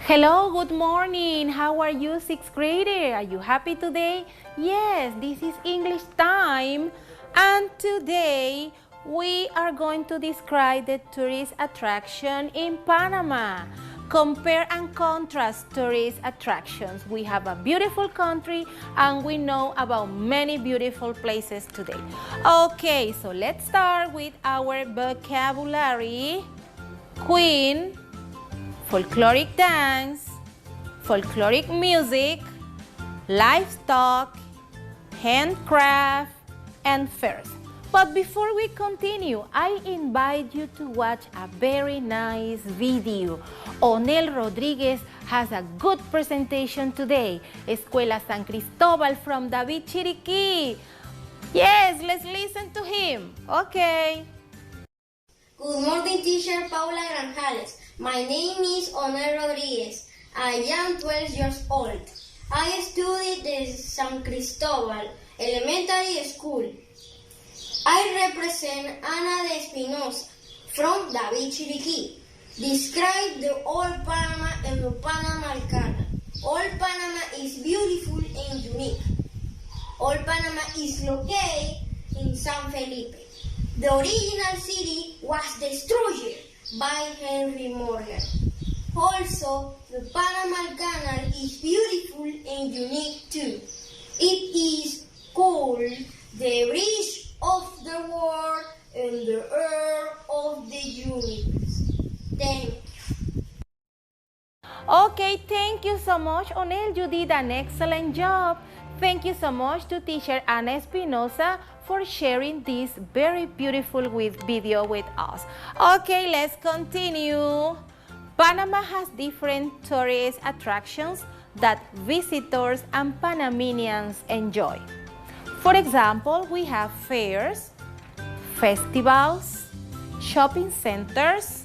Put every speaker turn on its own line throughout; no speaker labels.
Hello, good morning. How are you, sixth grader? Are you happy today? Yes, this is English time. And today we are going to describe the tourist attraction in Panama. Compare and contrast tourist attractions. We have a beautiful country and we know about many beautiful places today. Okay, so let's start with our vocabulary. Queen, folkloric dance, folkloric music, livestock, handcraft, and fairs. But before we continue, I invite you to watch a very nice video. Onel Rodriguez has a good presentation today. Escuela San Cristobal from David Chiriquí. Yes, let's listen to him. Okay.
Good morning, teacher Paula Granjales. My name is Onel Rodriguez. I am 12 years old. I study the San Cristobal Elementary School. I represent Ana de Espinosa from David Chiriquí. Describe the Old Panama and the Panama Canal. Old Panama is beautiful and unique. Old Panama is located in San Felipe. The original city was destroyed by Henry Morgan. Also, the Panama Canal is beautiful and unique too. It is called the bridge of the world and the air of the universe. Thank you.
Okay, thank you so much, Onel. You did an excellent job. Thank you so much to teacher Ana Espinosa for sharing this very beautiful video with us. Okay, let's continue. Panama has different tourist attractions that visitors and Panamanians enjoy. For example, we have fairs, festivals, shopping centers,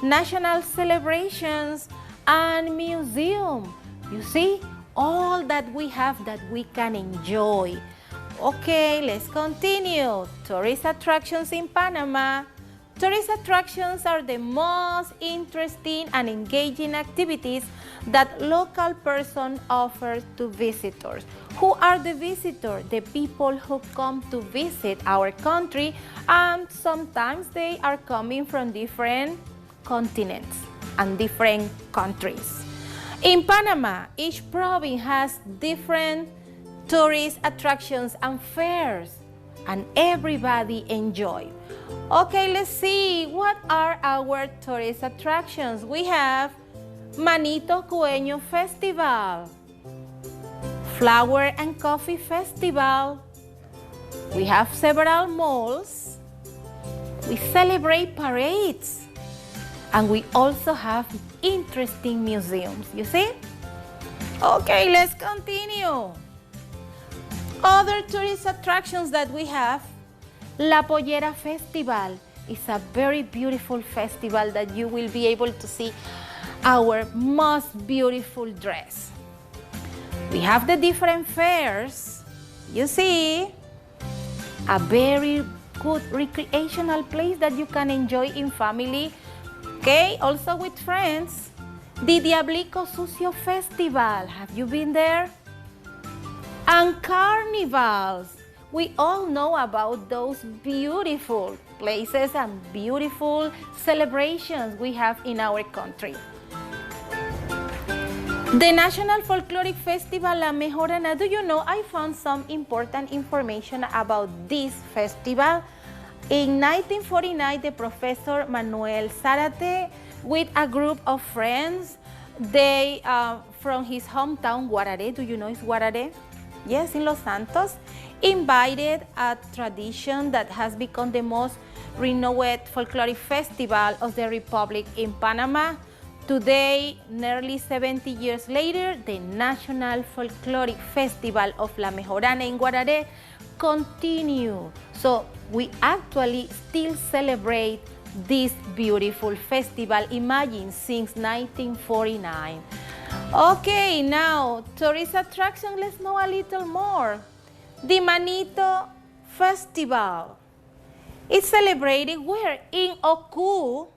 national celebrations, and museums. You see, all that we have that we can enjoy. Okay, let's continue. Tourist attractions in Panama. Tourist attractions are the most interesting and engaging activities that local person offers to visitors. Who are the visitors? The people who come to visit our country, and sometimes they are coming from different continents and different countries. In Panama, each province has different tourist attractions and fairs, and everybody enjoy. Okay, let's see, what are our tourist attractions? We have Manito Cueño Festival, Flower and Coffee Festival. We have several malls. We celebrate parades. And we also have interesting museums, you see? Okay, let's continue. Other tourist attractions that we have, La Pollera Festival is a very beautiful festival that you will be able to see our most beautiful dress. We have the different fairs. You see, a very good recreational place that you can enjoy in family, okay, also with friends. The Diablico Sucio Festival, have you been there? And carnivals. We all know about those beautiful places and beautiful celebrations we have in our country. The National Folkloric Festival La Mejorana. Do you know, I found some important information about this festival. In 1949, the Professor Manuel Zárate, with a group of friends, they from his hometown, Guararé, do you know it's Guararé? Yes, in Los Santos, invited a tradition that has become the most renowned folkloric festival of the Republic in Panama. Today, nearly 70 years later, the National Folkloric Festival of La Mejorana in Guararé continue. So we actually still celebrate this beautiful festival, imagine, since 1949. Okay, now, tourist attraction, let's know a little more. The Manito Festival. It's celebrated where? In Oku,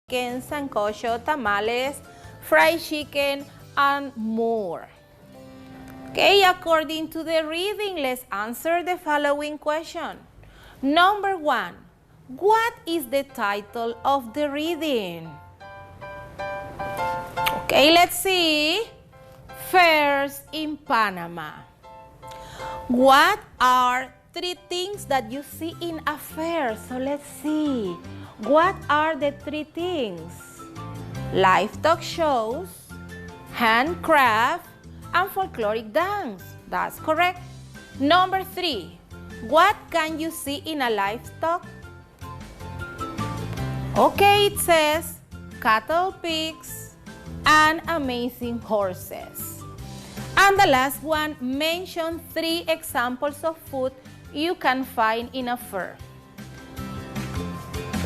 chicken, sancocho, tamales, fried chicken, and more. Okay, according to the reading, let's answer the following question. Number 1, what is the title of the reading? Okay, let's see. Fairs in Panama. What are 3 things that you see in a fair? So let's see. What are the 3 things? Livestock shows, handcraft, and folkloric dance. That's correct. Number 3, what can you see in a livestock? Okay, it says cattle, pigs, and amazing horses. And the last one, mention 3 examples of food you can find in a fair.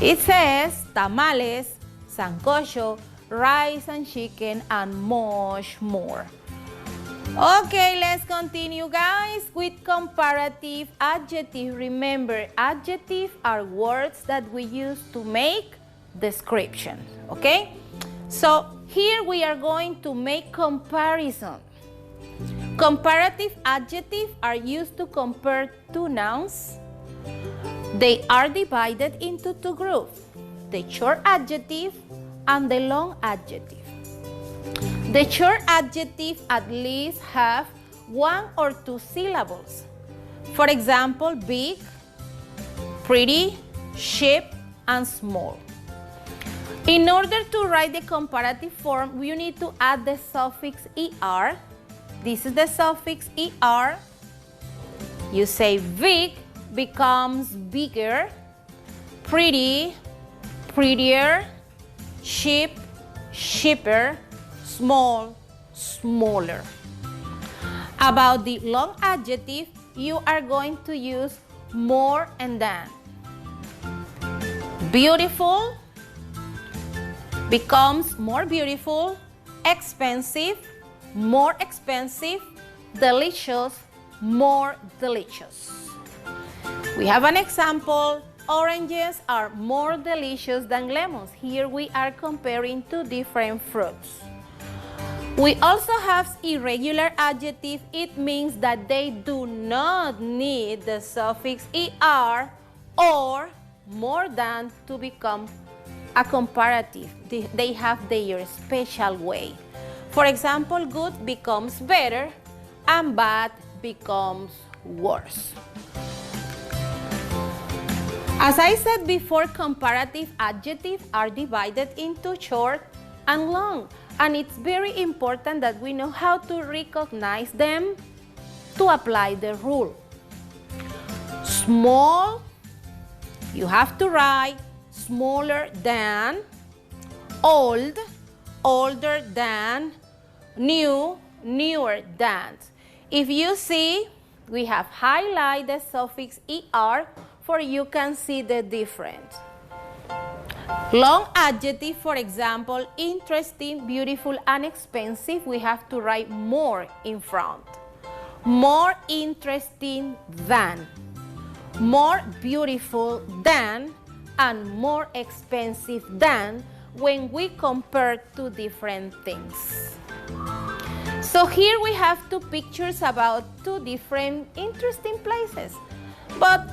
It says tamales, sancocho, rice and chicken, and much more. Okay, let's continue, guys, with comparative adjective. Remember, adjectives are words that we use to make description, okay? So here we are going to make comparison. Comparative adjectives are used to compare 2 nouns. They are divided into 2 groups, the short adjective and the long adjective. The short adjectives at least have 1 or 2 syllables. For example, big, pretty, cheap, and small. In order to write the comparative form, we need to add the suffix er. This is the suffix er. You say big becomes bigger, pretty, prettier, cheap, cheaper, small, smaller. About the long adjective, you are going to use more and than. Beautiful becomes more beautiful, expensive, more expensive, delicious, more delicious. We have an example. Oranges are more delicious than lemons. Here we are comparing 2 different fruits. We also have irregular adjective. It means that they do not need the suffix er or more than to become a comparative. They have their special way. For example, good becomes better and bad becomes worse. As I said before, comparative adjectives are divided into short and long, and it's very important that we know how to recognize them to apply the rule. Small, you have to write smaller than, old, older than, new, newer than. If you see, we have highlighted the suffix er for you can see the difference. Long adjective, for example, interesting, beautiful, and expensive, we have to write more in front. More interesting than, more beautiful than, and more expensive than when we compare 2 different things. So here we have 2 pictures about 2 different interesting places, but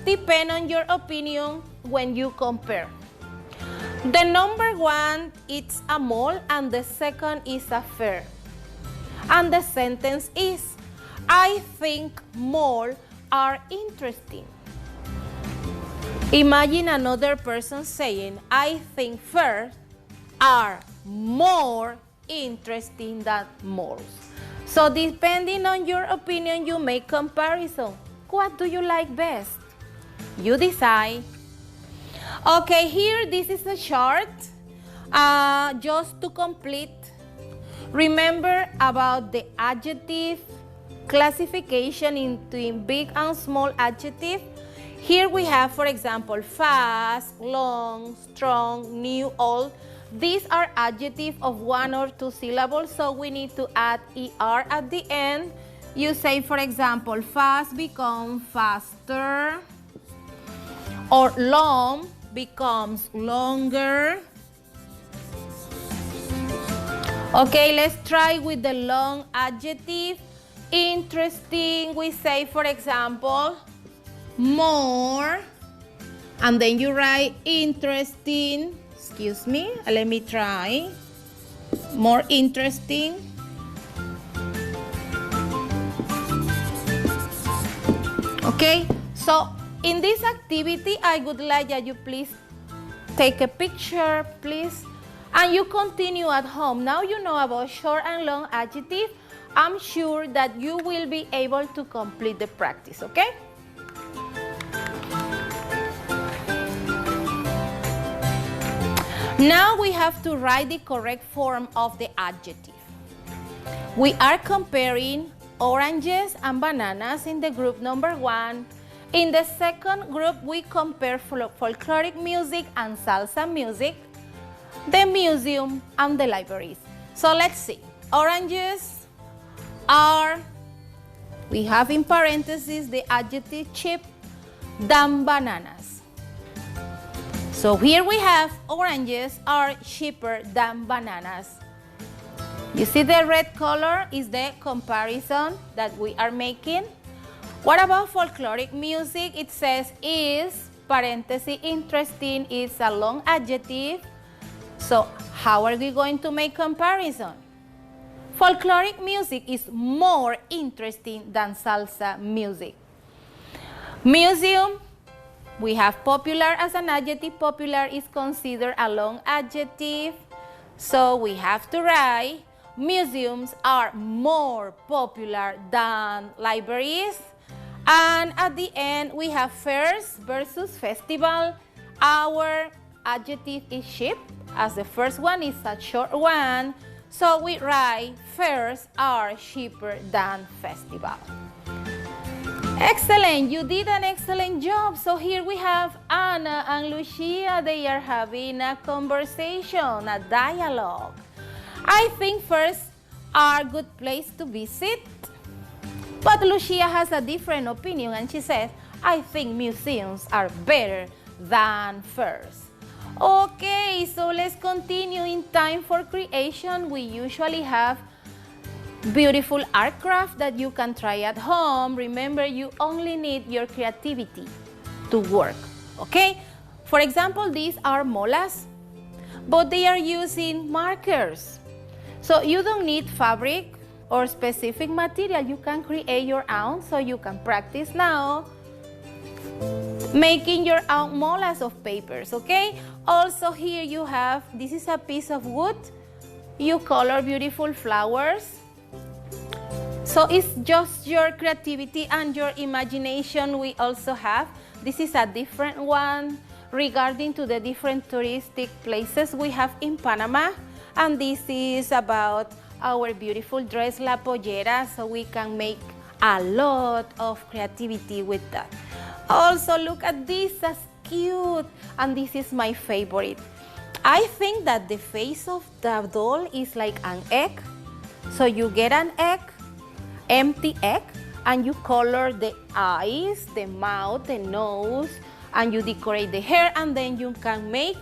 depend on your opinion when you compare. The number 1, it's a mall, and the second is a fair. And the sentence is, I think malls are interesting. Imagine another person saying, I think fairs are more interesting than malls. So depending on your opinion, you make comparison. What do you like best? You decide. Okay, here this is a chart. Just to complete, remember about the adjective classification into big and small adjective. Here we have, for example, fast, long, strong, new, old. These are adjectives of 1 or 2 syllables, so we need to add er at the end. You say, for example, fast becomes faster, or long becomes longer, Okay, let's try with the long adjective. Interesting, we say, for example, more, and then you write interesting. Excuse me, let me try. More interesting. Okay, so in this activity, I would like that you please take a picture, please, and you continue at home. Now you know about short and long adjective. I'm sure that you will be able to complete the practice, okay? Now we have to write the correct form of the adjective. We are comparing oranges and bananas in the group number 1. In the second group, we compare folkloric music and salsa music, the museum, and the libraries. So let's see. Oranges are, we have in parentheses the adjective cheap than bananas. So here we have oranges are cheaper than bananas. You see the red color is the comparison that we are making. What about folkloric music? It says is, parenthesis, interesting is a long adjective. So how are we going to make comparison? Folkloric music is more interesting than salsa music. Museum, we have popular as an adjective. Popular is considered a long adjective. So we have to write museums are more popular than libraries. And at the end, we have fairs versus festival. Our adjective is cheap, as the first one is a short one. So we write fairs are cheaper than festival. Excellent, you did an excellent job. So here we have Anna and Lucia. They are having a conversation, a dialogue. I think fairs are a good place to visit. But Lucia has a different opinion and she says, I think museums are better than fairs. Okay, so let's continue. In time for creation, we usually have beautiful art craft that you can try at home. Remember, you only need your creativity to work, okay? For example, these are molas, but they are using markers. So you don't need fabric or specific material. You can create your own, so you can practice now making your own molas of papers, okay? Also here you have, this is a piece of wood. You color beautiful flowers. So it's just your creativity and your imagination we also have. This is a different one regarding to the different touristic places we have in Panama. And this is about our beautiful dress, La Pollera, so we can make a lot of creativity with that. Also, look at this, that's cute. And this is my favorite. I think that the face of the doll is like an egg. So you get an egg, empty egg, and you color the eyes, the mouth, the nose, and you decorate the hair, and then you can make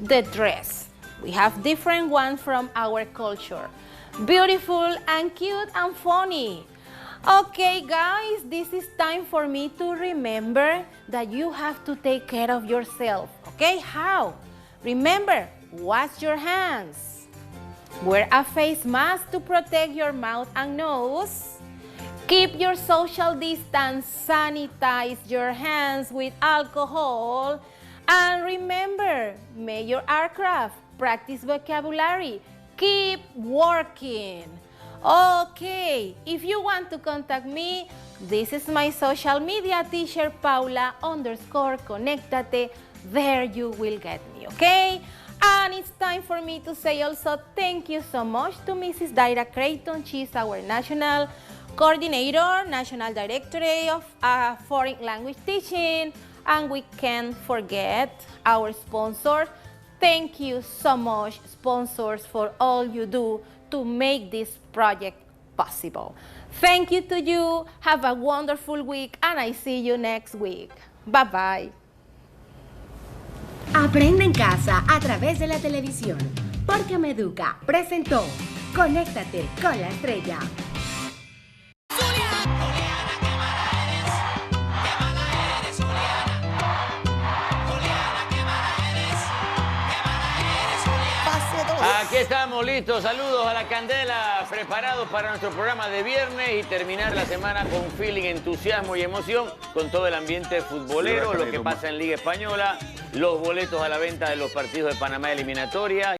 the dress. We have different ones from our culture. Beautiful and cute and funny. Okay, guys, this is time for me to remember that you have to take care of yourself. Okay, how? Remember, wash your hands. Wear a face mask to protect your mouth and nose. Keep your social distance. Sanitize your hands with alcohol. And remember, make your art craft. Practice vocabulary. Keep working. Okay, if you want to contact me, this is my social media, teacher Paula _Conéctate. There you will get me, okay? And it's time for me to say also thank you so much to Mrs. Daira Creighton. She's our national coordinator, national director of foreign language teaching. And we can't forget our sponsors. Thank you so much, sponsors, for all you do to make this project possible. Thank you to you. Have a wonderful week, and I see you next week. Bye-bye.
Aprende en casa a través de la televisión. Porque Me Educa presentó Conéctate con la Estrella.
Aquí estamos listos, saludos a la candela, preparados para nuestro programa de viernes y terminar la semana con feeling, entusiasmo y emoción con todo el ambiente futbolero, lo que pasa en Liga Española, los boletos a la venta de los partidos de Panamá eliminatoria.